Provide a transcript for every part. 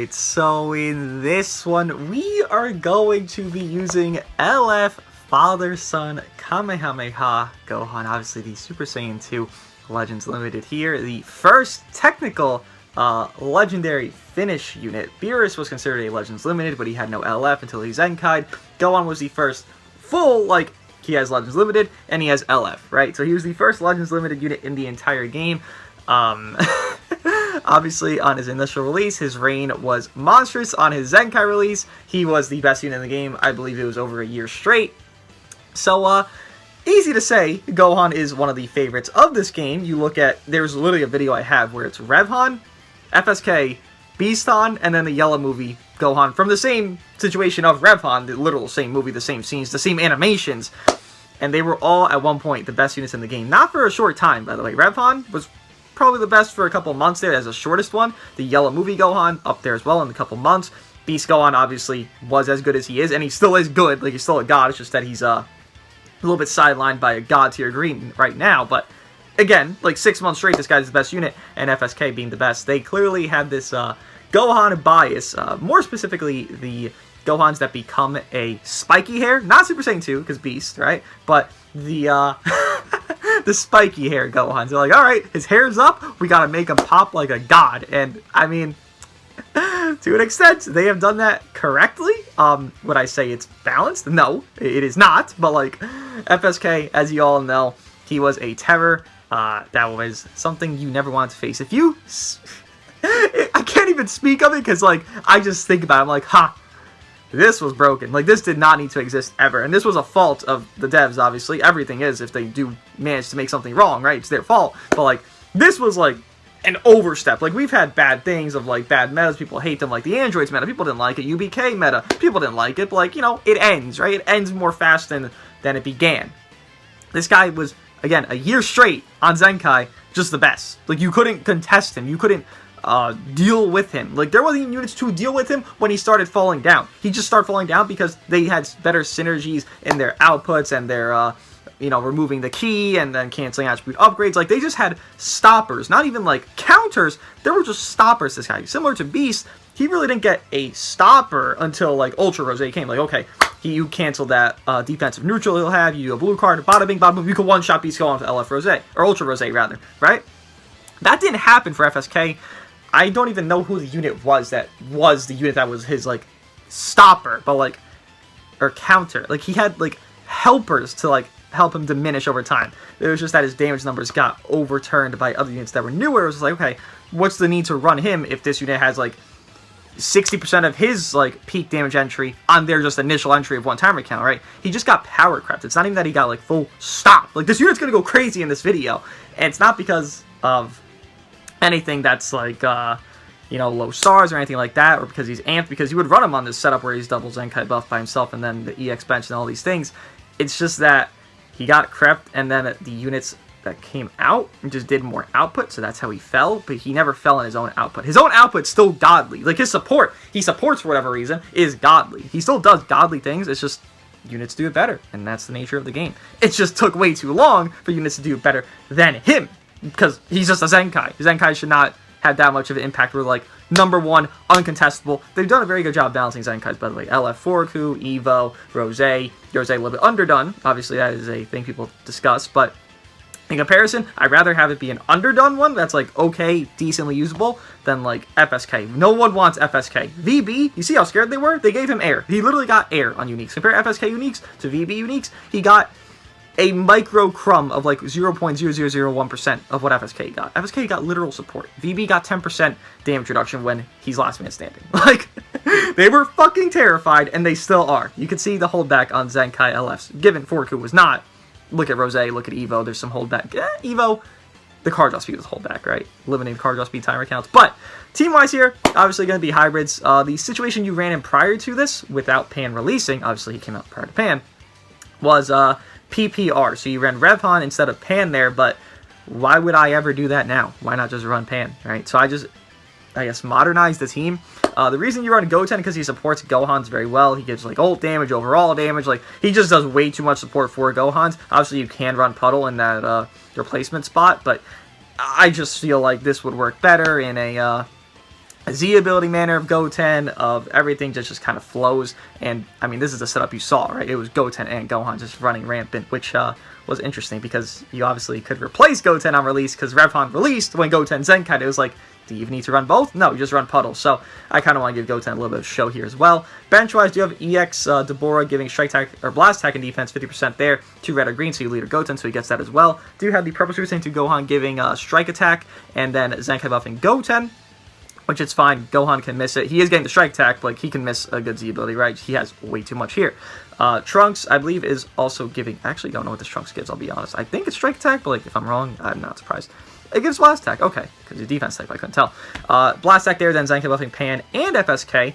Alright, so in this one, we are going to be using LF Father-Son Kamehameha Gohan. Obviously, the Super Saiyan 2 Legends Limited here. The first technical legendary finish unit. Beerus was considered a Legends Limited, but he had no LF until he Zenkai'd. Gohan was the first full, he has Legends Limited, and he has LF, right? So he was the first Legends Limited unit in the entire game. Obviously, on his initial release, his reign was monstrous. On his Zenkai release, he was the best unit in the game. I believe it was over a year straight. So, easy to say, Gohan is one of the favorites of this game. You look at, there's literally a video I have where it's Revhan, FSK, Beaston, and then the yellow movie Gohan from the same situation of Revhan, the literal same movie, the same scenes, the same animations. And they were all, at one point, the best units in the game. Not for a short time, by the way. Revhan was probably the best for a couple months there as the shortest one. The yellow movie Gohan, up there as well in a couple months. Beast Gohan, obviously, was as good as he is, and he still is good. He's still a god. It's just that he's, a little bit sidelined by a god tier green right now, but again, 6 months straight, this guy's the best unit, and FSK being the best. They clearly have this Gohan bias, more specifically the Gohans that become a spiky hair, not Super Saiyan 2, because Beast, right, but the the spiky hair Gohans. They're like, alright, his hair's up, we gotta make him pop like a god, and I mean, to an extent, they have done that correctly. Would I say it's balanced? No, it is not. But FSK, as you all know, he was a terror. That was something you never wanted to face. If you, I can't even speak of it because I just think about it. I'm like, ha, this was broken. This did not need to exist ever. And this was a fault of the devs. Obviously, everything is if they do manage to make something wrong, right? It's their fault. But this was an overstep. We've had bad things of bad metas, people hate them, the androids meta, people didn't like it, UBK meta, people didn't like it, but it ends, right? It ends more fast than it began. This guy was, again, a year straight on Zenkai, just the best. You couldn't contest him, you couldn't deal with him. There wasn't even units to deal with him when he started falling down. He just started falling down because they had better synergies in their outputs and their removing the key and then canceling attribute upgrades. They just had stoppers, not even counters. There were just stoppers, this guy. Similar to Beast, he really didn't get a stopper until Ultra Rose came. Okay, you cancel that defensive neutral he'll have, you do a blue card, bada bing, bada boom, you can one-shot Beast Gohan with LF Rose, or Ultra Rose rather, right? That didn't happen for FSK. I don't even know who the unit was that was the unit that was his, stopper, but, or counter. He had, helpers to, help him diminish over time. It was just that his damage numbers got overturned by other units that were newer. It was okay, what's the need to run him if this unit has 60% of his peak damage entry on their just initial entry of one timer count, right? He just got power crept. It's not even that he got full stop. This unit's gonna go crazy in this video, and it's not because of anything that's low stars or anything like that, or because he's amped, because you would run him on this setup where he's double Zenkai buff by himself and then the EX bench and all these things. It's just that he got crept, and then the units that came out just did more output, so that's how he fell, but he never fell in his own output. His own output's still godly. His support, he supports for whatever reason, is godly. He still does godly things, it's just units do it better, and that's the nature of the game. It just took way too long for units to do it better than him, because he's just a Zenkai. Zenkai should not have that much of an impact. We're number one, uncontestable. They've done a very good job balancing Zenkais, by the way. LF Forku, Evo, Rose a little bit underdone. Obviously, that is a thing people discuss, but in comparison, I'd rather have it be an underdone one that's okay, decently usable, than FSK. No one wants FSK. VB, you see how scared they were? They gave him air. He literally got air on uniques. Compare FSK uniques to VB uniques, he got a micro crumb of 0.0001% of what FSK got. FSK got literal support. VB got 10% damage reduction when he's last man standing. They were fucking terrified, and they still are. You can see the holdback on Zenkai LFs, given Forku was not. Look at Rose, look at Evo, there's some holdback. Evo, the card draw speed was holdback, right? Limiting card draw speed timer counts. But, team-wise here, obviously going to be hybrids. The situation you ran in prior to this, without Pan releasing, obviously he came out prior to Pan, was PPR. So you ran Revhan instead of Pan there, but why would I ever do that now? Why not just run Pan, right? So I guess, modernized the team. The reason you run Goten because he supports Gohans very well. He gives ult damage, overall damage. He just does way too much support for Gohans. Obviously, you can run Puddle in that replacement spot, but I just feel like this would work better in a Z ability manner of Goten, of everything just kind of flows. And I mean, this is the setup you saw, right? It was Goten and Gohan just running rampant, which was interesting because you obviously could replace Goten on release, because Revhon released when Goten Zenkai, it was like, do you even need to run both? No, you just run Puddle. So I kind of want to give Goten a little bit of show here as well. Bench-wise, you have EX Deborah giving Strike Attack or Blast Attack and Defense 50% there to red or green, so you leader Goten, so he gets that as well. Do have the Purple Super Saiyan 2 Gohan giving Strike Attack, and then Zenkai buffing Goten, which is fine. Gohan can miss it. He is getting the Strike Attack, but like, he can miss a good Z ability, right? He has way too much here. Trunks, I believe, is also giving... Actually, don't know what this Trunks gives, I'll be honest. I think it's Strike Attack, but like, if I'm wrong, I'm not surprised. It gives Blast Attack, okay, because he's defense type, I couldn't tell. Blast Attack there, then Zenkai buffing Pan and FSK.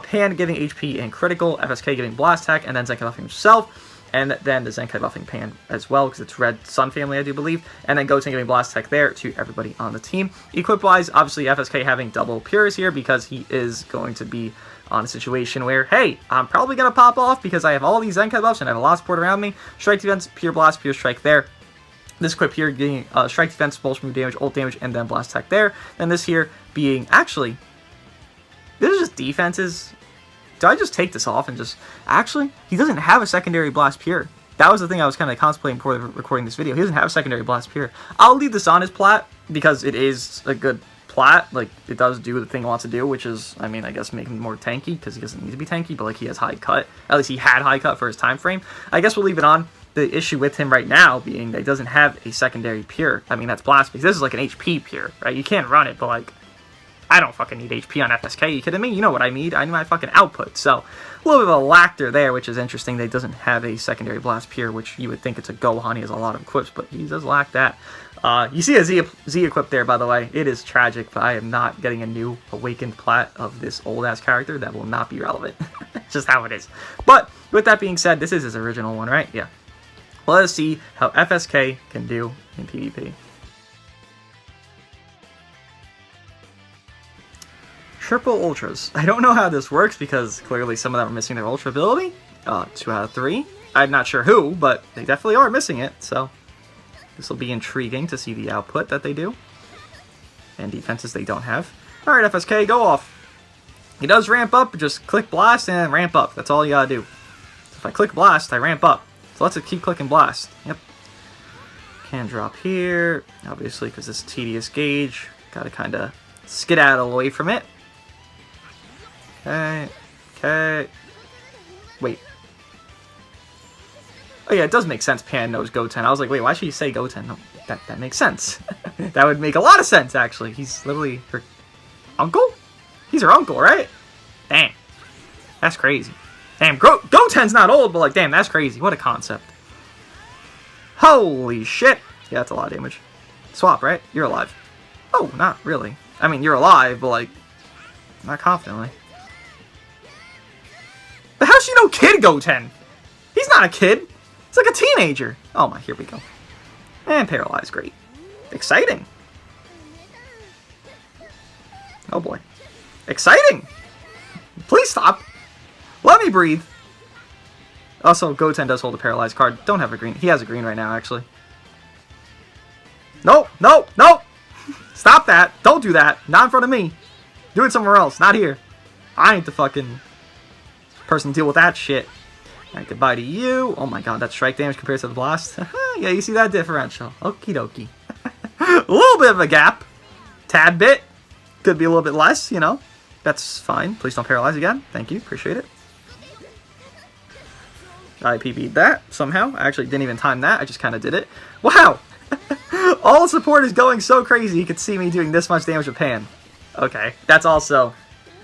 Pan giving HP and critical, FSK giving Blast Attack, and then Zenkai buffing himself. And then the Zenkai buffing Pan as well, because it's Red Sun family, I do believe. And then Goten giving Blast Attack there to everybody on the team. Equip-wise, obviously FSK having double Pures here, because he is going to be on a situation where, hey, I'm probably going to pop off because I have all these Zenkai buffs and I have a lot of support around me. Strike Defense, Pure Blast, Pure Strike there. This equip here getting Strike Defense, Pulse Move damage, Ult damage, and then Blast Attack there. Then this here being, actually, this is just defenses. Do I just take this off and just... Actually, he doesn't have a secondary Blast Pure. That was the thing I was kind of contemplating before recording this video. He doesn't have a secondary Blast Pure. I'll leave this on his plat because it is a good plat. Like, it does do the thing it wants to do, which is, I mean, I guess make him more tanky, because he doesn't need to be tanky, but like, he has high cut. At least he had high cut for his time frame. I guess we'll leave it on. The issue with him right now being that he doesn't have a secondary Pure. I mean, that's Blast, because this is like an HP Pure, right? You can't run it, but like, I don't fucking need HP on FSK. You kidding me? You know what I need. I need my fucking output. So, a little bit of a lacter there, which is interesting. That he doesn't have a secondary Blast Pure, which you would think it's a Gohan. He has a lot of equips, but he does lack that. You see a Z equip there, by the way. It is tragic, but I am not getting a new awakened plat of this old-ass character. That will not be relevant. It's just how it is. But, with that being said, this is his original one, right? Yeah. Let us see how FSK can do in PvP. Triple Ultras. I don't know how this works because clearly some of them are missing their Ultra ability. 2 out of 3. I'm not sure who, but they definitely are missing it, so this will be intriguing to see the output that they do. And defenses they don't have. Alright, FSK, go off. He does ramp up, just click Blast and ramp up. That's all you gotta do. So if I click Blast, I ramp up. So let's keep clicking Blast. Yep. Can drop here, obviously, because it's tedious gauge. Gotta kind of skedaddle away from it. Okay. Okay. Wait. Oh yeah, it does make sense Pan knows Goten. I was like, wait, why should you say Goten? No, that makes sense. That would make a lot of sense, actually. He's literally her uncle? He's her uncle, right? Damn. That's crazy. Damn, Goten's not old, but like, damn, that's crazy. What a concept. Holy shit. Yeah, that's a lot of damage. Swap, right? You're alive. Oh, not really. I mean, you're alive, but like, not confidently. But how's she no kid Goten? He's not a kid. He's like a teenager. Oh my, here we go. And paralyzed, great. Exciting. Oh boy. Exciting! Please stop. Let me breathe. Also, Goten does hold a paralyzed card. Don't have a green. He has a green right now, actually. No, no, no! Stop that. Don't do that. Not in front of me. Do it somewhere else. Not here. I ain't the fucking person to deal with that shit. Alright, goodbye to you. Oh my god, that strike damage compared to the blast. Yeah, you see that differential. Okie dokie. A little bit of a gap. Tad bit. Could be a little bit less, you know. That's fine. Please don't paralyze again. Thank you. Appreciate it. I PB'd that somehow. I actually didn't even time that. I just kind of did it. Wow! All support is going so crazy. You could see me doing this much damage with Pan. Okay. That's also...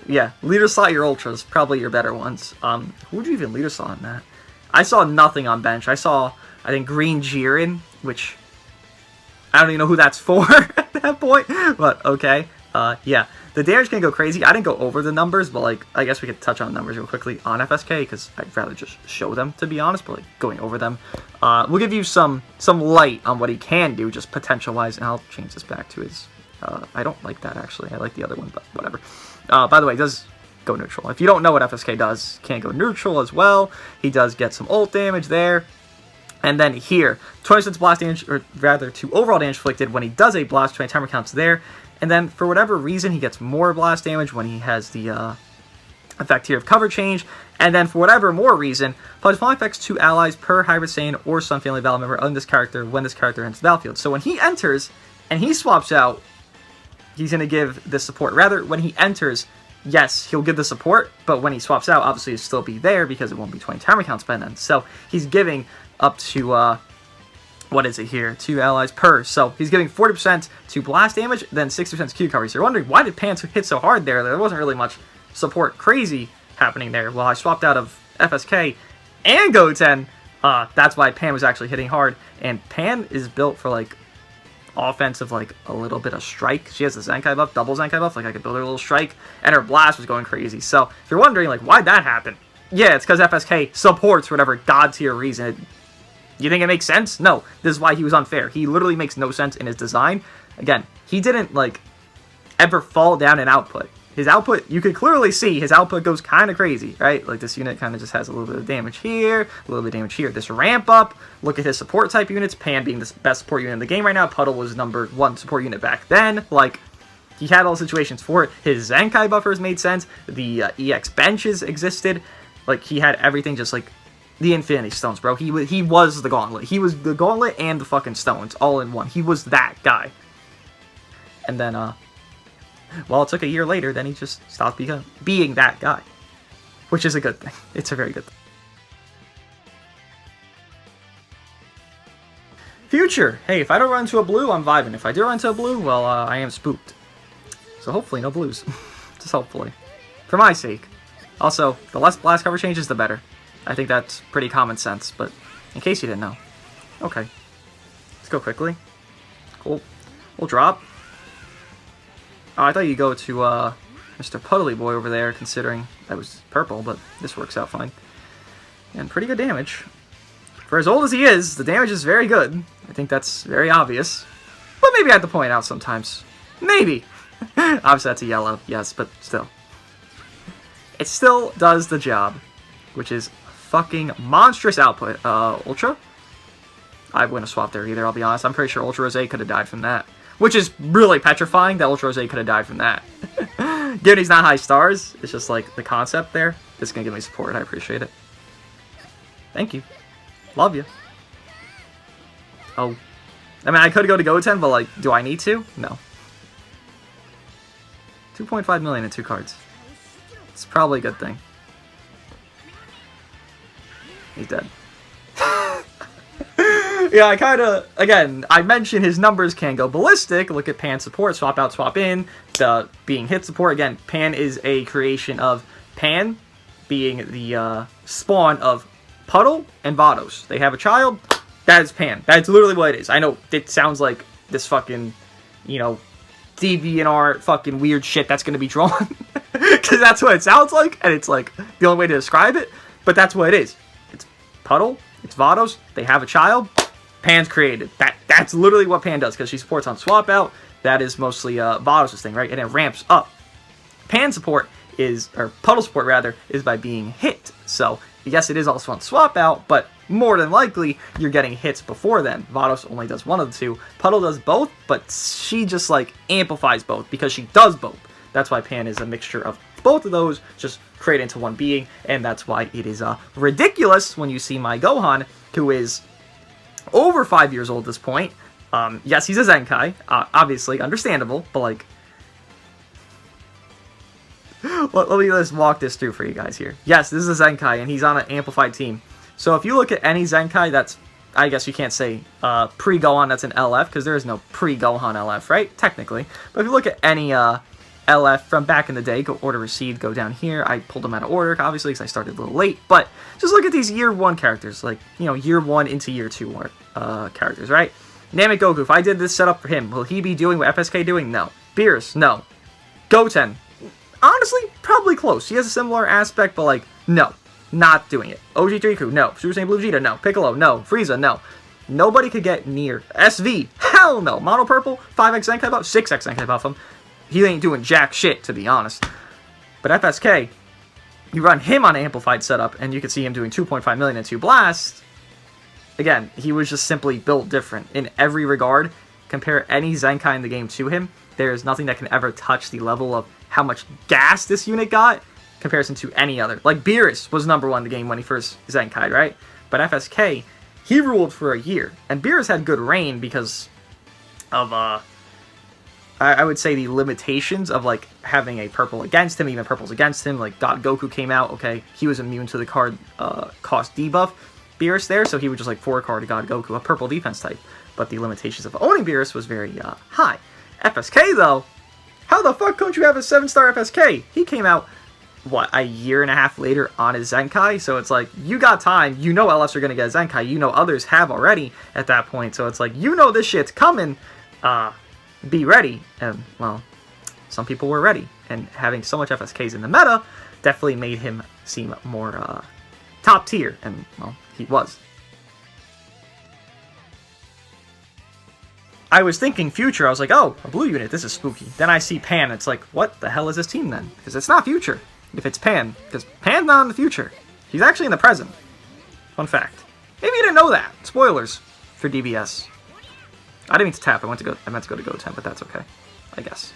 Yeah. Leader slot your Ultras. Probably your better ones. Who would you even leader slot on that? I saw nothing on bench. I saw, I think, Green Jiren, which... I don't even know who that's for at that point. But, okay. Yeah. The damage can go crazy. I didn't go over the numbers, but like I guess we could touch on numbers real quickly on FSK because I'd rather just show them, to be honest. But like going over them, we'll give you some light on what he can do, just potential-wise. And I'll change this back to his. I don't like that actually. I like the other one, but whatever. By the way, he does go neutral. If you don't know what FSK does, he can go neutral as well. He does get some ult damage there. And then here, 20% blast damage, or rather 2 overall damage inflicted when he does a blast. 20 timer counts there. And then, for whatever reason, he gets more blast damage when he has the effect here of cover change. And then, for whatever more reason, applies flying effects to allies per Hybrid Saiyan or Sun Family battle member on this character when this character enters the battlefield. So when he enters and he swaps out, he's going to give the support. Rather, when he enters, yes, he'll give the support, but when he swaps out, obviously it'll still be there because it won't be 20 timer counts by then. So he's giving up to, what is it here? 2 allies per. So he's giving 40% to blast damage, then 60% to Q coverage. So you're wondering, why did Pan hit so hard there? There wasn't really much support crazy happening there. Well, I swapped out of FSK and Goten. That's why Pan was actually hitting hard. And Pan is built for, like, offensive, like, a little bit of strike. She has the Zenkai buff, double Zenkai buff. Like, I could build her a little strike. And her blast was going crazy. So if you're wondering, like, why'd that happen? Yeah, it's because FSK supports for whatever god tier reason. You think it makes sense? No. This is why he was unfair. He literally makes no sense in his design. Again, he didn't, like, ever fall down in output. His output, you could clearly see his output goes kind of crazy, right? Like, this unit kind of just has a little bit of damage here, a little bit of damage here. This ramp up, look at his support type units. Pan being the best support unit in the game right now. Puddle was #1 support unit back then. Like, he had all the situations for it. His Zenkai buffers made sense. The EX benches existed. Like, he had everything, just like the Infinity Stones, bro. He was the Gauntlet. He was the Gauntlet and the fucking Stones all in one. He was that guy. And then, well, it took a year later, then he just stopped being that guy. Which is a good thing. It's a very good thing. Future. Hey, if I don't run into a blue, I'm vibing. If I do run into a blue, well, I am spooked. So hopefully no blues. Just hopefully. For my sake. Also, the less blast cover changes, the better. I think that's pretty common sense, but in case you didn't know. Okay. Let's go quickly. Cool. We'll drop. Oh, I thought you'd go to Mr. Puddly Boy over there, considering that was purple, but this works out fine. And pretty good damage. For as old as he is, the damage is very good. I think that's very obvious. But maybe I have to point out sometimes. Maybe. Obviously that's a yellow, yes, but still. It still does the job, which is fucking monstrous output. Ultra? I wouldn't have swapped there either, I'll be honest. I'm pretty sure Ultra Rosé could have died from that. Which is really petrifying that Ultra Rosé could have died from that. Given he's not high stars, it's just like the concept there. It's going to give me support. I appreciate it. Thank you. Love you. Oh. I mean, I could go to Goten, but like, do I need to? No. 2.5 million in 2 cards. It's probably a good thing. He's dead. Yeah, I kind of, again, I mentioned his numbers can go ballistic. Look at Pan support, swap out, swap in. The being hit support, again, Pan is a creation of Pan being the spawn of Puddle and Vados. They have a child, that is Pan. That's literally what it is. I know it sounds like this fucking, you know, DeviantArt fucking weird shit that's going to be drawn. Because that's what it sounds like, and it's like the only way to describe it. But that's what it is. It's Puddle, it's Vados, they have a child. Pan's created. That's literally what Pan does, because she supports on swap out. That is mostly Vados' thing, right? And it ramps up. Pan support is, or Puddle support rather, is by being hit. So, yes, it is also on swap out, but more than likely, you're getting hits before then. Vados only does one of the two. Puddle does both, but she just, like, amplifies both, because she does both. That's why Pan is a mixture of both of those, just created into one being, and that's why it is ridiculous when you see my Gohan, who is over 5 years old at this point. Yes, he's a Zenkai, obviously, understandable, but like, let me just walk this through for you guys here. Yes, this is a Zenkai, and he's on an amplified team. So if you look at any Zenkai that's, I guess you can't say pre-Gohan that's an LF, because there is no pre-Gohan LF, right? Technically. But if you look at any LF from back in the day, go order received, go down here. I pulled them out of order, obviously, because I started a little late. But just look at these year 1 characters, like, you know, year 1 into year 2 characters, right? Namek Goku, if I did this setup for him, will he be doing what FSK doing? No. Beerus, no. Goten, honestly, probably close. He has a similar aspect, but like, no. Not doing it. OG Riku, no. Super Saiyan Blue Vegeta, no. Piccolo, no. Frieza, no. Nobody could get near. SV, hell no. Mono Purple, 5x Zenkai buff, 6x Zenkai buff him. He ain't doing jack shit, to be honest. But FSK, you run him on an amplified setup, and you can see him doing 2.5 million and 2 blasts. Again, he was just simply built different in every regard. Compare any Zenkai in the game to him, there's nothing that can ever touch the level of how much gas this unit got in comparison to any other. Like, Beerus was #1 in the game when he first Zenkai'd, right? But FSK, he ruled for a year. And Beerus had good reign because of, I would say the limitations of, like, having a purple against him, even purples against him. Like, God Goku came out, okay, he was immune to the card cost debuff Beerus there, so he would just, like, 4-card God Goku, a purple defense type. But the limitations of owning Beerus was very high. FSK, though, how the fuck couldn't you have a 7-star FSK? He came out, what, a year and a half later on his Zenkai? So it's like, you got time, you know LFs are going to get a Zenkai, you know others have already at that point, so it's like, you know this shit's coming, be ready. And, well, some people were ready, and having so much FSKs in the meta definitely made him seem more top tier, and, well, he was. I was thinking future, I was like, oh, a blue unit, this is spooky. Then I see Pan, it's like, what the hell is this team then? Because it's not future, if it's Pan. Because Pan's not in the future. He's actually in the present. Fun fact. Maybe you didn't know that. Spoilers for DBS. I didn't mean to tap, I meant to go to Goten, but that's okay, I guess.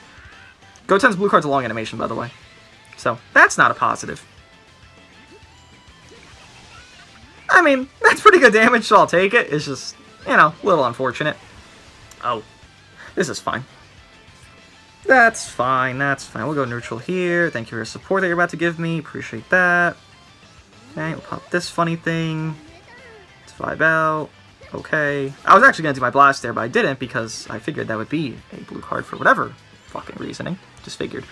Goten's blue card's a long animation, by the way. So, that's not a positive. I mean, that's pretty good damage, so I'll take it. It's just, you know, a little unfortunate. Oh, this is fine. That's fine, that's fine. We'll go neutral here. Thank you for your support that you're about to give me. Appreciate that. Okay, we'll pop this funny thing. Let's vibe out. Okay. I was actually going to do my blast there, but I didn't because I figured that would be a blue card for whatever fucking reasoning. Just figured.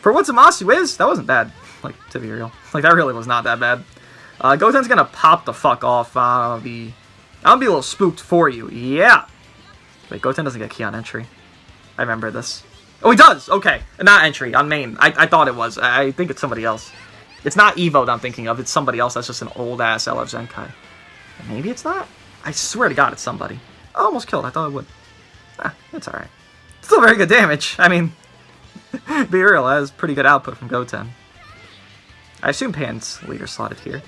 For what Zamasu is, that wasn't bad. Like, to be real. Like, that really was not that bad. Goten's gonna pop the fuck off. I'll be a little spooked for you. Yeah. Wait, Goten doesn't get key on entry. I remember this. Oh, he does! Okay. Not entry, on main. I thought it was. I think it's somebody else. It's not Evo that I'm thinking of. It's somebody else that's just an old-ass LF Zenkai. Maybe it's not? I swear to God it's somebody. I almost killed. I thought it would. It's alright. Still very good damage. I mean, be real, that is pretty good output from Goten. I assume Pan's leader slotted here.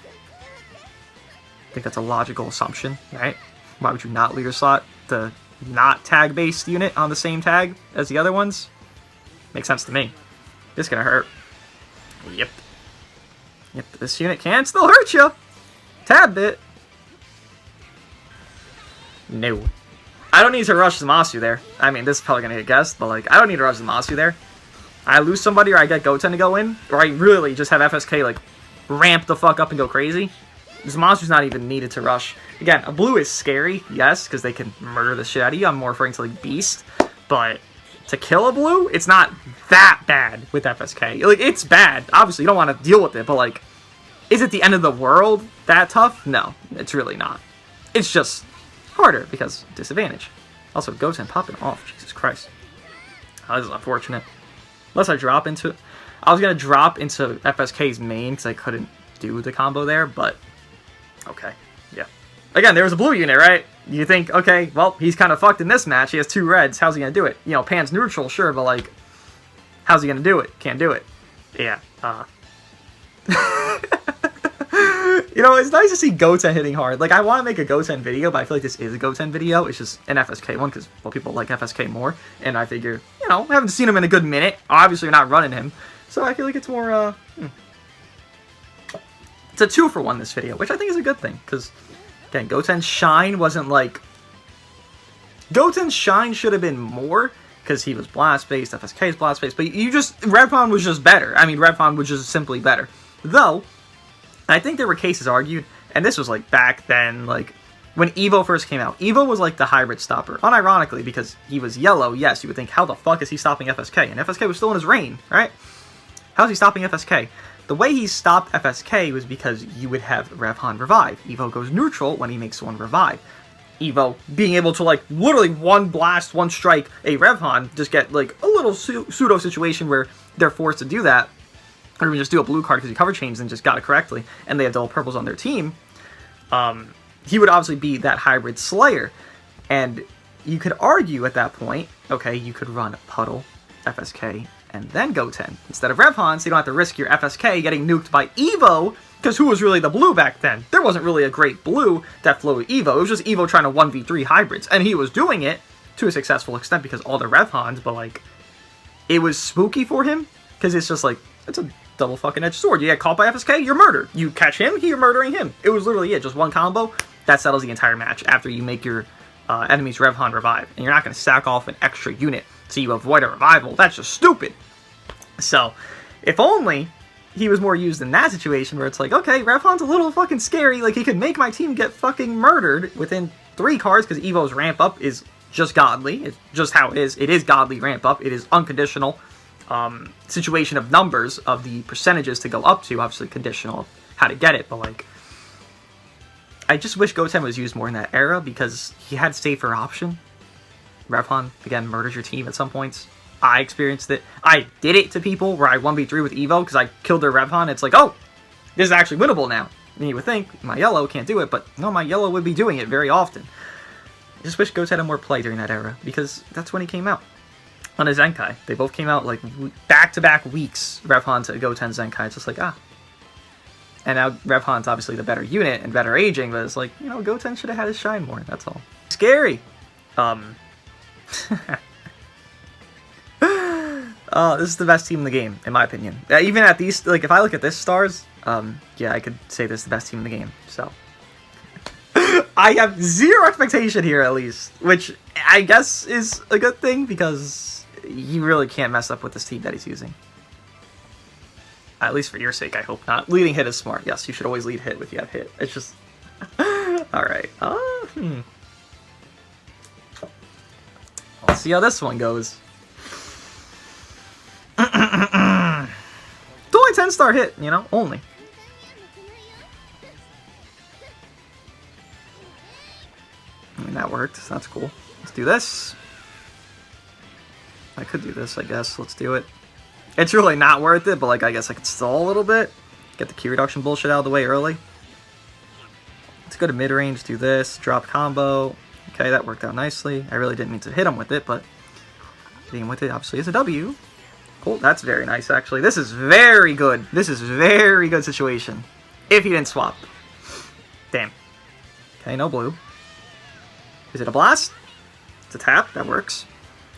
I think that's a logical assumption, right? Why would you not leader slot the not tag-based unit on the same tag as the other ones? Makes sense to me. This is gonna hurt. Yep. Yep, this unit can still hurt you. Tad bit. No. I don't need to rush Zamasu there. I mean, this is probably gonna get guessed, but like, I don't need to rush Zamasu there. I lose somebody or I get Goten to go in, or I really just have FSK like ramp the fuck up and go crazy. Zamasu's not even needed to rush. Again, a blue is scary, yes, because they can murder the shit out of you. I'm more referring to like Beast, but to kill a blue, it's not that bad with FSK. Like, it's bad. Obviously, you don't want to deal with it, but like, is it the end of the world that tough? No, it's really not. It's just harder because disadvantage. Also, Goten popping off. Jesus Christ. Oh, this is unfortunate. Unless I drop into it. I was going to drop into FSK's main because I couldn't do the combo there, but okay. Yeah. Again, there was a blue unit, right? You think, okay, well, he's kind of fucked in this match. He has 2 reds. How's he going to do it? You know, Pan's neutral, sure, but like, how's he going to do it? Can't do it. Yeah. You know, it's nice to see Goten hitting hard. Like, I want to make a Goten video, but I feel like this is a Goten video. It's just an FSK one, because, well, people like FSK more. And I figure, you know, I haven't seen him in a good minute. Obviously, you're not running him. So I feel like it's more, It's a 2-for-1 this video, which I think is a good thing. Because, again, Goten's shine wasn't like... Goten's shine should have been more, because he was blast-based, FSK's blast-based. But you just... Redfon was just better. I mean, Redfon was just simply better. Though... I think there were cases argued, and this was like back then, like when Evo first came out. Evo was like the hybrid stopper, unironically, because he was yellow. Yes, you would think, how the fuck is he stopping FSK? And FSK was still in his reign, right? How's he stopping FSK? The way he stopped FSK was because you would have Revhan revive. Evo goes neutral when he makes one revive. Evo being able to like literally one blast, one strike a Revhan, just get like a little pseudo situation where they're forced to do that. Or even just do a blue card because he cover changed and just got it correctly, and they have double purples on their team, he would obviously be that hybrid Slayer. And you could argue at that point, okay, you could run Puddle, FSK, and then Goten. Instead of Revhan, so you don't have to risk your FSK getting nuked by Evo, because who was really the blue back then? There wasn't really a great blue that flowed Evo. It was just Evo trying to 1v3 hybrids, and he was doing it, to a successful extent because all the Rev Hans, but like, it was spooky for him because it's just like, it's a double fucking edged sword. You get caught by FSK, you're murdered. You catch him, you're murdering him. It was literally it, just one combo that settles the entire match after you make your enemy's Rev Han revive. And you're not going to sack off an extra unit so you avoid a revival. That's just stupid. So, if only he was more used in that situation where it's like, okay, Rev Han's a little fucking scary. Like, he could make my team get fucking murdered within 3 cards because Evo's ramp up is just godly. It's just how it is. It is godly ramp up. It is unconditional. Situation of numbers of the percentages to go up to, obviously conditional of how to get it, but like, I just wish Goten was used more in that era because he had safer option. Rev Han, again, murders your team at some points. I experienced it. I did it to people where I 1v3 with Evo because I killed their Rev Han. It's like, oh, this is actually winnable now. And you would think my yellow can't do it, but no, my yellow would be doing it very often. I just wish Goten had more play during that era because that's when he came out. On a Zenkai. They both came out like back-to-back weeks, Rev Han to Goten Zenkai. It's just like, ah. And now Rev Han's obviously the better unit and better aging, but it's like, you know, Goten should have had his shine more, that's all. Scary! This is the best team in the game, in my opinion. Even at these, like, if I look at this stars, yeah, I could say this is the best team in the game, so. I have zero expectation here, at least, which I guess is a good thing, because you really can't mess up with this team that he's using. At least for your sake, I hope not. Leading hit is smart. Yes, you should always lead hit if you have hit. It's just... Alright. Let's see how this one goes. It's only 10-star hit, you know? Only. I mean, that worked. That's cool. Let's do this. I could do this, I guess. Let's do it. It's really not worth it, but like, I guess I could stall a little bit. Get the key reduction bullshit out of the way early. Let's go to mid-range, do this. Drop combo. Okay, that worked out nicely. I really didn't mean to hit him with it, but hitting him with it obviously is a W. Cool, that's very nice, actually. This is very good. This is very good situation. If he didn't swap. Damn. Okay, no blue. Is it a blast? It's a tap. That works.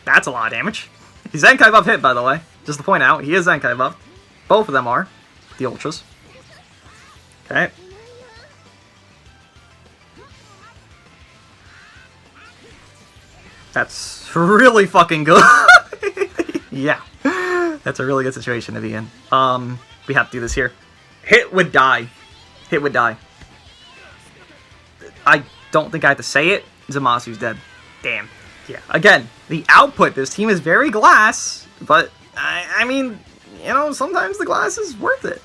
That's a lot of damage. He's Zenkai buff hit, by the way. Just to point out, he is Zenkai buff. Both of them are. The Ultras. Okay. That's really fucking good. Yeah. That's a really good situation to be in. We have to do this here. Hit would die. Hit would die. I don't think I have to say it. Zamasu's dead. Damn. Yeah. Again, the output. This team is very glass, but I mean, you know, sometimes the glass is worth it.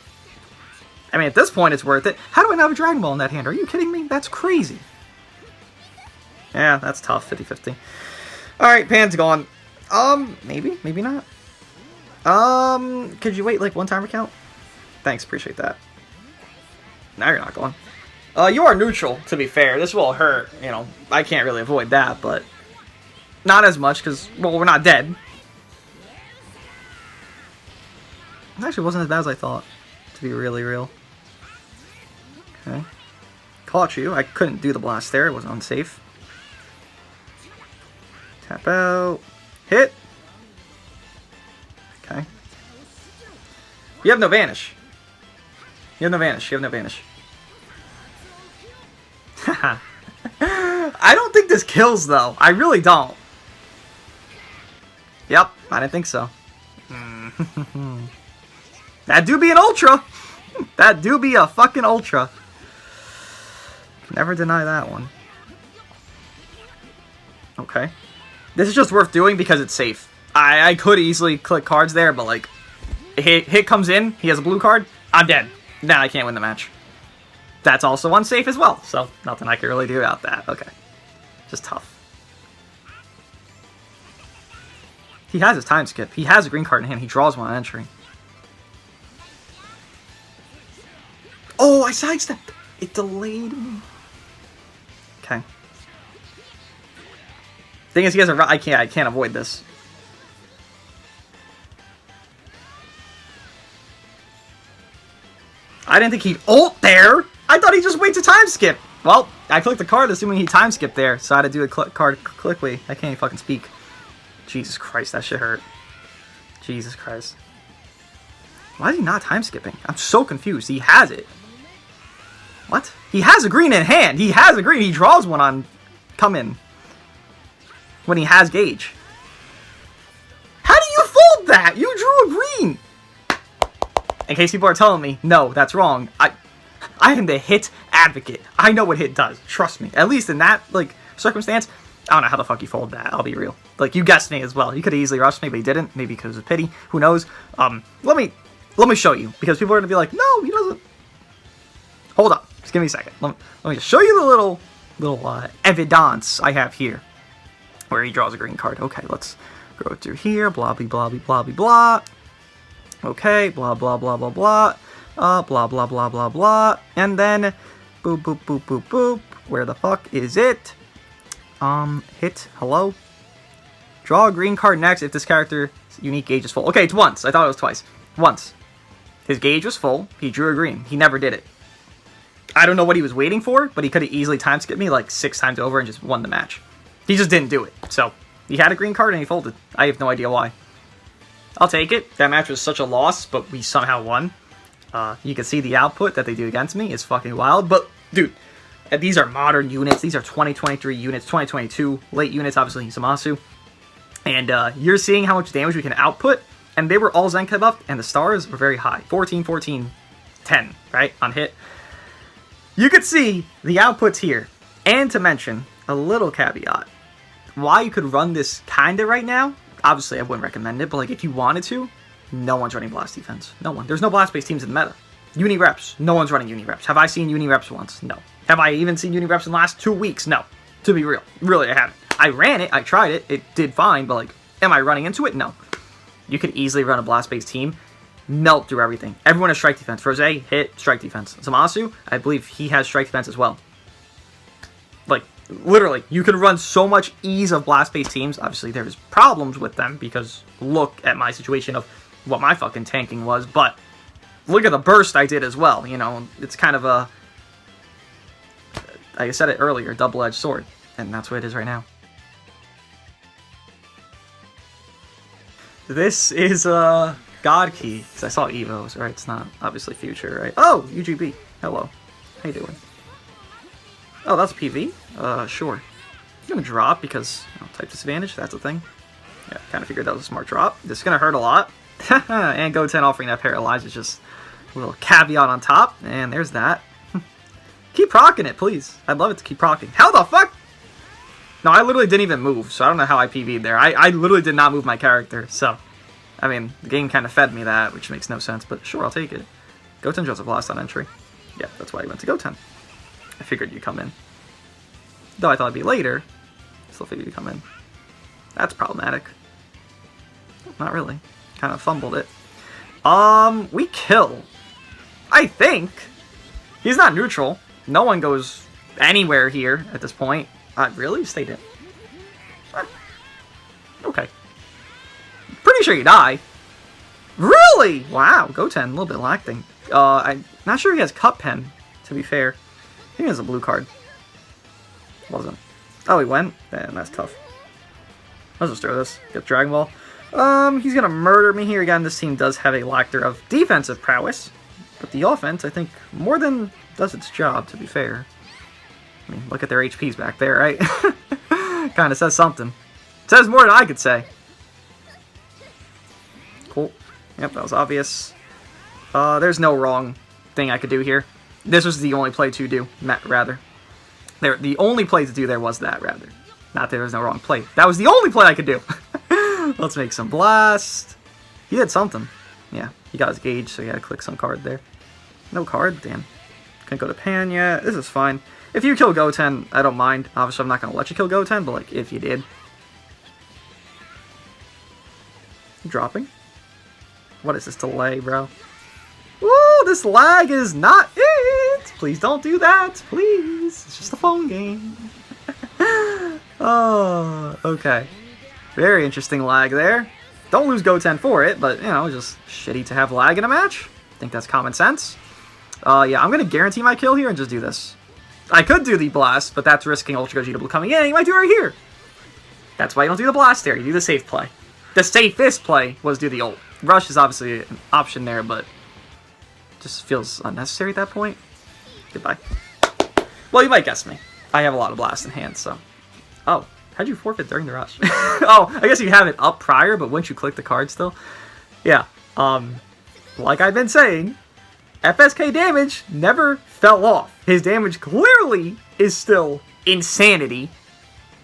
I mean, at this point, it's worth it. How do I not have a Dragon Ball in that hand? Are you kidding me? That's crazy. Yeah, that's tough. 50-50. Alright, Pan's gone. Maybe. Maybe not. Could you wait, like, one timer count? Thanks, appreciate that. Now you're not going. You are neutral, to be fair. This will hurt, you know. I can't really avoid that, but not as much, because, well, we're not dead. It actually wasn't as bad as I thought, to be really real. Okay. Caught you. I couldn't do the blast there. It was unsafe. Tap out. Hit. Okay. You have no vanish. You have no vanish. You have no vanish. Haha. I don't think this kills, though. I really don't. Yep, I didn't think so. That do be an Ultra. That do be a fucking Ultra. Never deny that one. Okay. This is just worth doing because it's safe. I could easily click cards there, but like, hit comes in, he has a blue card, I'm dead. Now I can't win the match. That's also unsafe as well, so nothing I can really do about that. Okay. Just tough. He has his time skip. He has a green card in hand. He draws one on entry. Oh, I sidestepped. It delayed me. Okay. Thing is, he has a... I can't avoid this. I didn't think he'd ult there. I thought he'd just wait to time skip. Well, I clicked the card assuming he time skipped there, so I had to do a card quickly. I can't even fucking speak. Jesus Christ, that shit hurt. Jesus Christ. Why is he not time skipping? I'm so confused. He has it. What? He has a green in hand. He has a green. He draws one on come in when he has gauge. How do you fold that? You drew a green. In case people are telling me, no, that's wrong. I am the hit advocate. I know what hit does. Trust me. At least in that like circumstance, I don't know how the fuck you fold that. I'll be real. Like you guessed me as well. You could have easily rushed me, but you didn't. Maybe because of pity. Who knows? Let me show you because people are gonna be like, no, he doesn't. Hold up. Just give me a second. Let me just show you the little evidence I have here, where he draws a green card. Okay, let's go through here. Blah blah blah blah blah blah. Okay, blah blah blah blah blah. Blah blah blah blah blah. And then, boop boop boop boop boop. Where the fuck is it? Hit. Hello. Draw a green card next if this character's unique gauge is full. Okay, it's once. I thought it was twice. Once. His gauge was full. He drew a green. He never did it. I don't know what he was waiting for, but he could have easily time skipped me like 6 times over and just won the match. He just didn't do it. So, he had a green card and he folded. I have no idea why. I'll take it. That match was such a loss, but we somehow won. You can see the output that they do against me is fucking wild. But, dude, these are modern units. These are 2023 units, 2022 late units, obviously Zamasu. And you're seeing how much damage we can output. And they were all Zenkai buffed, and the stars were very high. 14, 14, 10, right, on hit. You could see the outputs here. And to mention, a little caveat. Why you could run this kinda right now, obviously I wouldn't recommend it, but like if you wanted to, no one's running blast defense. No one. There's no blast-based teams in the meta. Uni reps. No one's running uni reps. Have I seen uni reps once? No. Have I even seen uni reps in the last 2 weeks? No. To be real. Really, I haven't. I ran it. I tried it. It did fine, but like, am I running into it? No. You could easily run a blast-based team, melt through everything. Everyone has strike defense. Rose, hit, strike defense. Zamasu, I believe he has strike defense as well. Like, literally, you can run so much ease of blast-based teams. Obviously, there's problems with them because look at my situation of what my fucking tanking was, but look at the burst I did as well. You know, it's kind of a, like I said it earlier, double-edged sword, and that's what it is right now. This is God Key, because I saw Evos, right? It's not obviously Future, right? Oh, UGB. Hello. How you doing? Oh, that's PV? Sure. I'm gonna drop because type disadvantage, that's a thing. Yeah, kind of figured that was a smart drop. This is gonna hurt a lot. And GO10 offering that paralyze is just a little caveat on top. And there's that. Keep rocking it, please. I'd love it to keep rocking. How the fuck? No, I literally didn't even move, so I don't know how I PV'd there. I literally did not move my character, so... I mean, the game kind of fed me that, which makes no sense, but sure, I'll take it. GO10 draws a blast on entry. Yeah, that's why he went to GO10. I figured you'd come in. Though I thought it'd be later, still figured you'd come in. That's problematic. Not really. Kind of fumbled it. We kill. I think. He's not neutral. No one goes anywhere here at this point. Really? Stayed in. Okay. Pretty sure you die. Really? Wow. GO10, a little bit lacking. I'm not sure he has Cup Pen, to be fair. I think he has a blue card. Wasn't. Oh, he went? Man, that's tough. Let's just throw this. Get Dragon Ball. He's gonna murder me here again. This team does have a lack of defensive prowess. But the offense, I think, more than does its job, to be fair. I mean, look at their HPs back there, right? Kind of says something. Says more than I could say. Cool. Yep, that was obvious. There's no wrong thing I could do here. This was the only play to do, rather. The only play to do there was that, rather. Not that there was no wrong play. That was the only play I could do. Let's make some blast. He did something. Yeah, he got his gauge, so he had to click some card there. No card? Damn. Couldn't go to Pan yet. This is fine. If you kill GO10, I don't mind. Obviously, I'm not going to let you kill GO10, but like, if you did. Dropping? What is this delay, bro? Woo, this lag is not it! Please don't do that, please. It's just a phone game. Oh, okay. Very interesting lag there. Don't lose GO10 for it, but, you know, just shitty to have lag in a match. I think that's common sense. Yeah, I'm going to guarantee my kill here and just do this. I could do the blast, but that's risking Ultra GW coming in. You might do it right here. That's why you don't do the blast there. You do the safe play. The safest play was do the ult. Rush is obviously an option there, but just feels unnecessary at that point. Goodbye. Well, you might guess me. I have a lot of blast in hand, so... Oh, how'd you forfeit during the rush? Oh, I guess you have it up prior, but once you click the card still? Yeah, like I've been saying, FSK damage never fell off. His damage clearly is still insanity.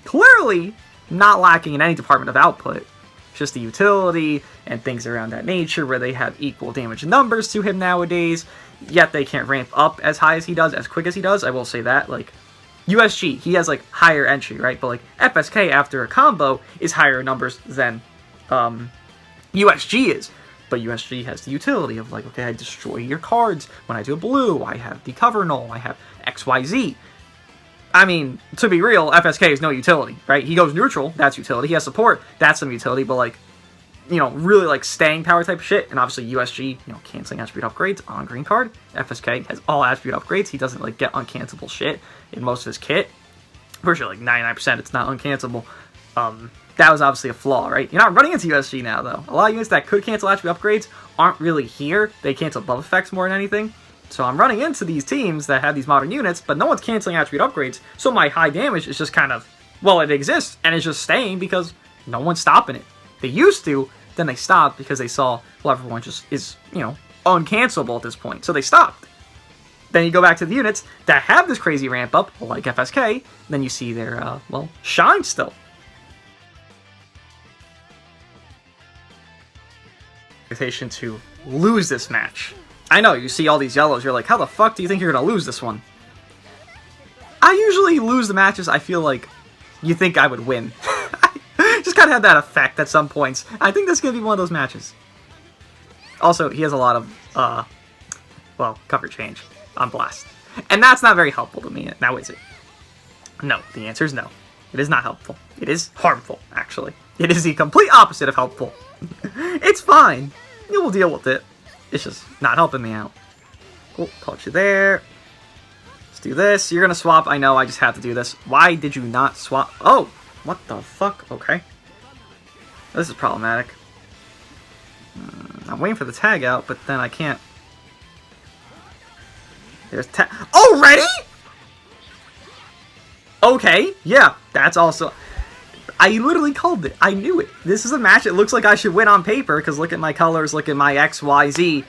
Clearly not lacking in any department of output. Just the utility and things around that nature where they have equal damage numbers to him nowadays, yet they can't ramp up as high as he does, as quick as he does. I will say that, like, USG, he has, like, higher entry, right? But, like, FSK after a combo is higher numbers than USG is. But USG has the utility of, like, okay, I destroy your cards. When I do a blue, I have the cover null, I have XYZ. I mean, to be real, FSK is no utility, right? He goes neutral, that's utility. He has support, that's some utility, but, like, you know, really, like, staying power type shit. And obviously USG, you know, canceling attribute upgrades on green card. FSK has all attribute upgrades. He doesn't, like, get uncancelable shit in most of his kit. For sure, like, 99% it's not uncancelable. That was obviously a flaw, right? You're not running into USG now, though. A lot of units that could cancel attribute upgrades aren't really here. They cancel buff effects more than anything. So I'm running into these teams that have these modern units, but no one's canceling attribute upgrades. So my high damage is just kind of, well, it exists, and it's just staying because no one's stopping it. They used to, then they stopped because they saw, well, everyone just is, you know, uncancelable at this point. So they stopped. Then you go back to the units that have this crazy ramp up, like FSK, then you see their, well, shine still. Expectation to lose this match. I know, you see all these yellows, you're like, how the fuck do you think you're gonna lose this one? I usually lose the matches I feel like you think I would win. Just kind of had that effect at some points. I think this is gonna be one of those matches. Also, he has a lot of, well, cover change on blast. And that's not very helpful to me, now is it? No, the answer is no. It is not helpful. It is harmful, actually. It is the complete opposite of helpful. It's fine. You will deal with it. It's just not helping me out. Cool, caught you there. Let's do this. You're gonna swap. I know, I just have to do this. Why did you not swap? Oh, what the fuck? Okay. This is problematic. I'm waiting for the tag out, but then I can't. There's tag. Already? Okay, yeah, that's also... I literally called it. I knew it. This is a match it looks like I should win on paper, because look at my colors, look at my X, Y, Z.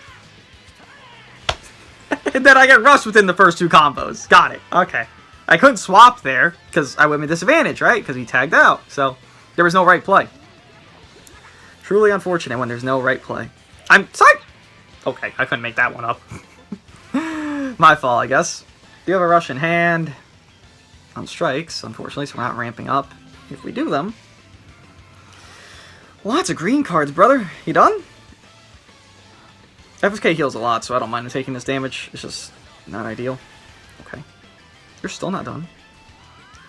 And then I get rushed within the first two combos. Got it. Okay. I couldn't swap there, because I would have a disadvantage, right? Because he tagged out. So, there was no right play. Truly unfortunate when there's no right play. I'm sorry! Okay, I couldn't make that one up. My fault, I guess. Do you have a rush in hand? On strikes, unfortunately, so we're not ramping up. If we do them... Lots of green cards, brother. You done? FSK heals a lot, so I don't mind taking this damage. It's just not ideal. Okay. You're still not done.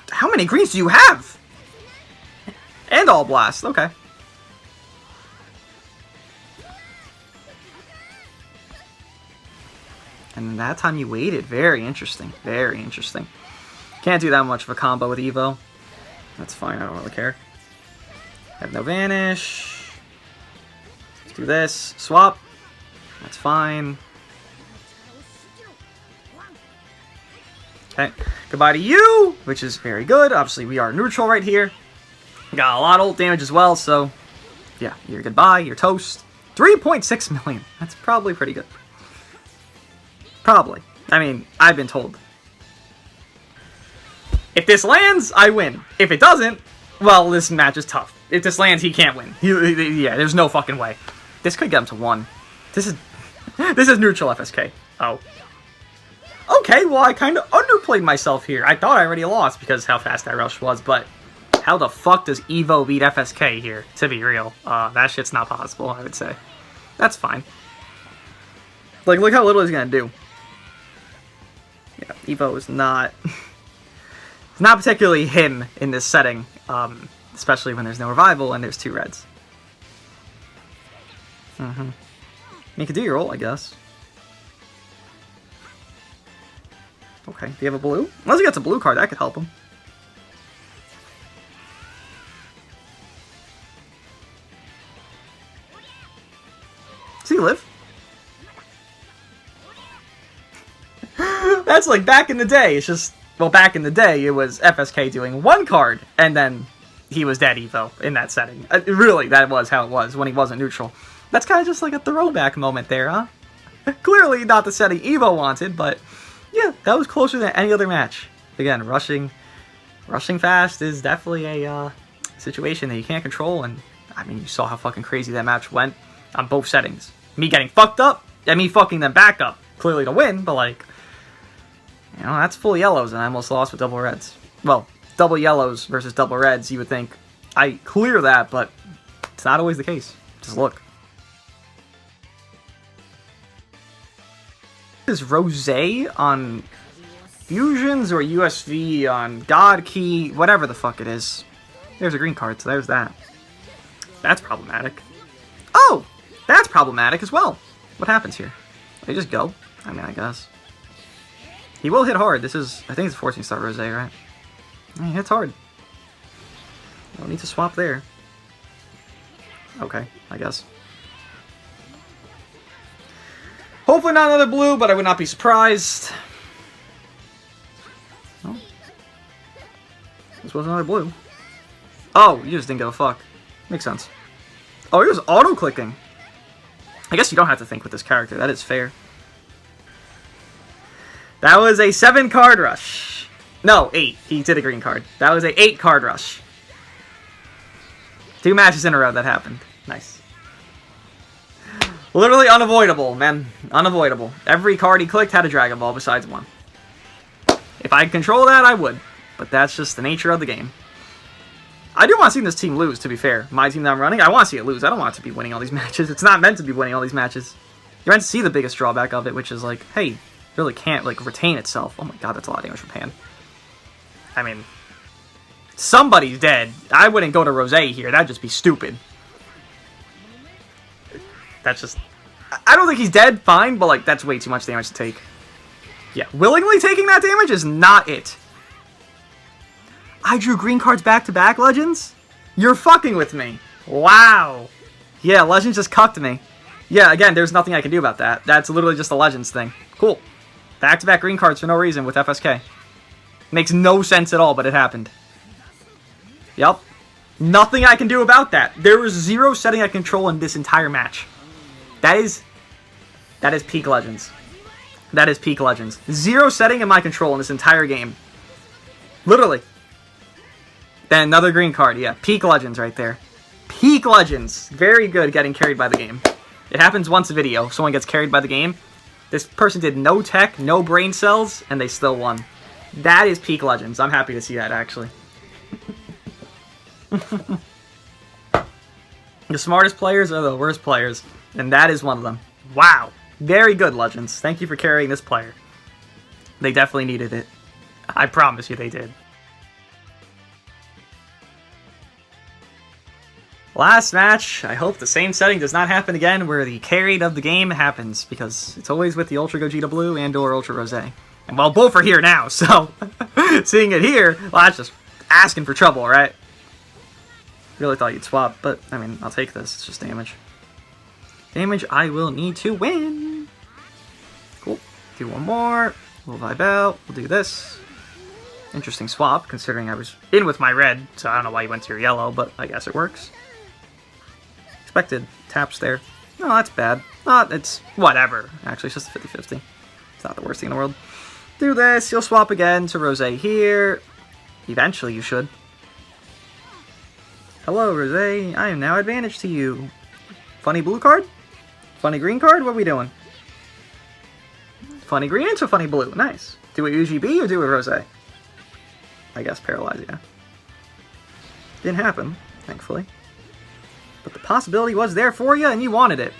How many greens do you have? And all blast. Okay. And that time you waited. Very interesting. Very interesting. Can't do that much of a combo with Evo. That's fine, I don't really care. Have no vanish. Let's do this. Swap. That's fine. Okay. Goodbye to you, which is very good. Obviously, we are neutral right here. Got a lot of ult damage as well, so... Yeah, you're goodbye, you're toast. 3.6 million. That's probably pretty good. Probably. I mean, I've been told. If this lands, I win. If it doesn't, well, this match is tough. If this lands, he can't win. Yeah, there's no fucking way. This could get him to 1. This is neutral FSK. Oh. Okay, well, I kind of underplayed myself here. I thought I already lost because how fast that rush was, but how the fuck does Evo beat FSK here, to be real? That shit's not possible, I would say. That's fine. Like, look how little he's gonna do. Yeah, Evo is not... It's not particularly him in this setting, especially when there's no revival and there's 2 reds. You could do your ult, I guess. Okay, do you have a blue? Unless he gets a blue card, that could help him. Does he live? That's like back in the day. It's just, well, back in the day, it was FSK doing one card, and then he was dead Evo in that setting. Really, that was how it was when he wasn't neutral. That's kind of just like a throwback moment there, huh? Clearly not the setting Evo wanted, but yeah, that was closer than any other match. Again, rushing fast is definitely a situation that you can't control, and I mean, you saw how fucking crazy that match went on both settings. Me getting fucked up, and me fucking them back up, clearly to win, but like, you know, that's full yellows, and I almost lost with double reds. Well, double yellows versus double reds, you would think I clear that, but it's not always the case. Just look. Is Rosé on Fusions or USV on God Key, whatever the fuck it is. There's a green card, so there's that. That's problematic. Oh! That's problematic as well. What happens here? They just go? I mean, I guess. He will hit hard. This is, I think it's a 14-star Rosé, right? He hits hard. No need to swap there. Okay, I guess. Hopefully not another blue, but I would not be surprised. Oh. This was another blue. Oh, you just didn't give a fuck. Makes sense. Oh, he was auto-clicking. I guess you don't have to think with this character. That is fair. That was a 7-card rush. No, 8. He did a green card. That was a 8-card rush. 2 matches in a row that happened. Nice. Literally unavoidable, man. Unavoidable. Every card he clicked had a Dragon Ball besides one. If I could control that, I would. But that's just the nature of the game. I do want to see this team lose, to be fair. My team that I'm running, I want to see it lose. I don't want it to be winning all these matches. It's not meant to be winning all these matches. You're meant to see the biggest drawback of it, which is like, hey, really can't like retain itself. Oh my god, that's a lot of damage from Pan. I mean, somebody's dead. I wouldn't go to Rosé here. That'd just be stupid. That's just... I don't think he's dead, fine, but like, that's way too much damage to take. Yeah, willingly taking that damage is not it. I drew green cards back-to-back, Legends? You're fucking with me. Wow. Yeah, Legends just cucked me. Yeah, again, there's nothing I can do about that. That's literally just a Legends thing. Cool. Back-to-back green cards for no reason with FSK. Makes no sense at all, but it happened. Yep. Nothing I can do about that. There was 0 setting I control in this entire match. That is peak Legends. That is peak Legends. 0 setting in my control in this entire game. Literally. Then another green card. Yeah, peak Legends right there. Peak Legends. Very good getting carried by the game. It happens once a video. If someone gets carried by the game, this person did no tech, no brain cells, and they still won. That is peak Legends. I'm happy to see that, actually. The smartest players are the worst players, and that is one of them. Wow. Very good, Legends. Thank you for carrying this player. They definitely needed it. I promise you they did. Last match, I hope the same setting does not happen again where the carried of the game happens, because it's always with the Ultra Gogeta Blue and or Ultra Rosé. And well, both are here now, so seeing it here, well, that's just asking for trouble, right? Really thought you'd swap, but I mean, I'll take this. It's just damage. Damage I will need to win. Cool. Do one more. We'll vibe out. We'll do this. Interesting swap, considering I was in with my red, so I don't know why you went to your yellow, but I guess it works. Expected taps there. No, that's bad. It's whatever. Actually, it's just a 50-50. It's not the worst thing in the world. Do this. You'll swap again to Rosé here. Eventually, you should. Hello, Rosé. I am now advantage to you. Funny blue card? Funny green card? What are we doing? Funny green into funny blue. Nice. Do it UGB or do it Rosé? I guess paralyze, yeah. Didn't happen, thankfully. But the possibility was there for you, and you wanted it.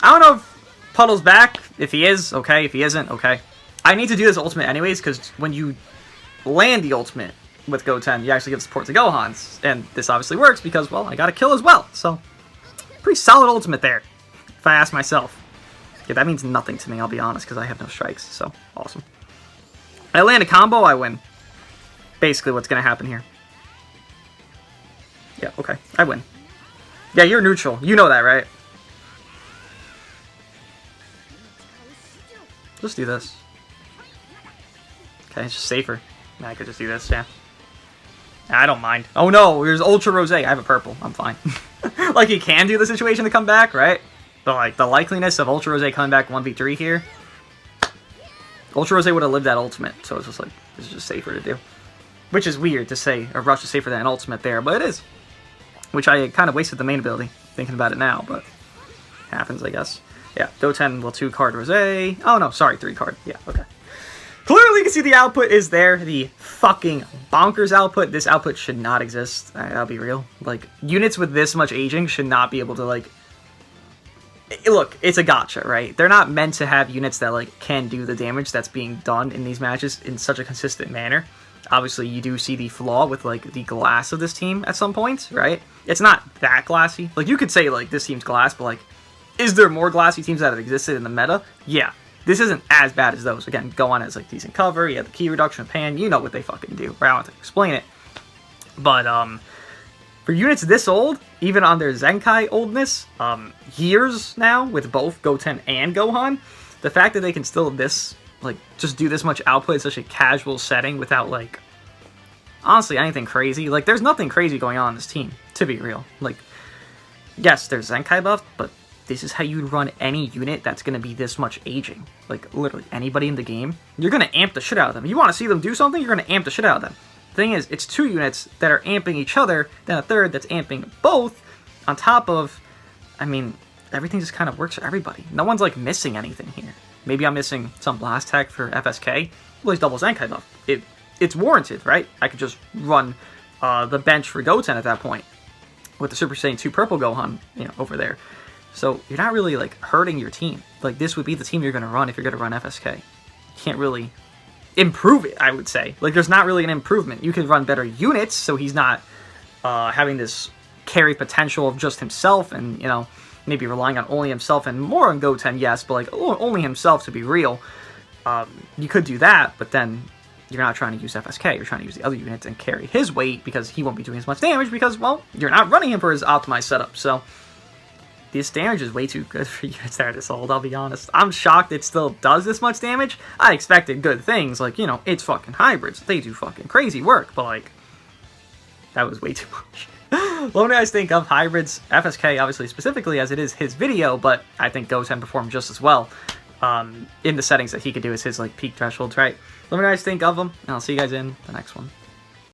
I don't know if Puddle's back. If he is, okay. If he isn't, okay. I need to do this ultimate anyways, because when you land the ultimate with Goten, you actually give support to Gohan's. And this obviously works because, well, I got a kill as well. So, pretty solid ultimate there, if I ask myself. Yeah, that means nothing to me, I'll be honest, because I have no strikes, so awesome. I land a combo, I win. Basically what's going to happen here. Yeah, okay, I win. Yeah, you're neutral. You know that, right? Just do this. Okay, it's just safer. I could just do this, yeah. I don't mind. Oh no, there's Ultra Rose. I have a purple. I'm fine. Like, you can do the situation to come back, right? But, like, the likeliness of Ultra Rose coming back 1v3 here. Ultra Rose would have lived that ultimate, so it's just like, it's just safer to do. Which is weird to say, a rush is safer than an ultimate there, but it is. Which I kind of wasted the main ability, thinking about it now, but happens, I guess. Yeah, Goten will 2-card Rose. Oh no, sorry, 3-card. Yeah, okay. Clearly you can see the output is there, the fucking bonkers output. This output should not exist, I'll be real. Like, units with this much aging should not be able to, like... Look, it's a gotcha, right? They're not meant to have units that, like, can do the damage that's being done in these matches in such a consistent manner. Obviously, you do see the flaw with, like, the glass of this team at some points, right? It's not that glassy. Like, you could say, like, this team's glass, but, like, is there more glassy teams that have existed in the meta? Yeah. This isn't as bad as those. Again, Gohan has, like, decent cover, you have the key reduction of pan, you know what they fucking do, right? I don't have to explain it. But, for units this old, even on their Zenkai oldness, years now, with both Goten and Gohan, the fact that they can still just do this much output in such a casual setting without, like, honestly, anything crazy. Like, there's nothing crazy going on in this team, to be real. Like, yes, there's Zenkai buff, but this is how you'd run any unit that's going to be this much aging. Like, literally, anybody in the game, you're going to amp the shit out of them. You want to see them do something, you're going to amp the shit out of them. The thing is, it's 2 units that are amping each other, then a third that's amping both, on top of, I mean, everything just kind of works for everybody. No one's, like, missing anything here. Maybe I'm missing some blast tech for FSK. Well, he's double Zenkai buff. It's warranted, right? I could just run the bench for Goten at that point with the Super Saiyan 2 purple Gohan, you know, over there. So you're not really, like, hurting your team. Like, this would be the team you're going to run if you're going to run FSK. You can't really improve it, I would say. Like, there's not really an improvement. You could run better units, so he's not having this carry potential of just himself and, you know, maybe relying on only himself and more on Goten, yes, but, like, only himself to be real. You could do that, but then you're not trying to use FSK. You're trying to use the other units and carry his weight because he won't be doing as much damage because, well, you're not running him for his optimized setup. So this damage is way too good for units that are this old, I'll be honest. I'm shocked it still does this much damage. I expected good things, like, you know, it's fucking hybrids. They do fucking crazy work, but, like, that was way too much. What do you guys think of hybrids? FSK, obviously, specifically, as it is his video, but I think Goten performed just as well in the settings that he could do as his, like, peak thresholds, right? Let me know what you guys think of them, and I'll see you guys in the next one.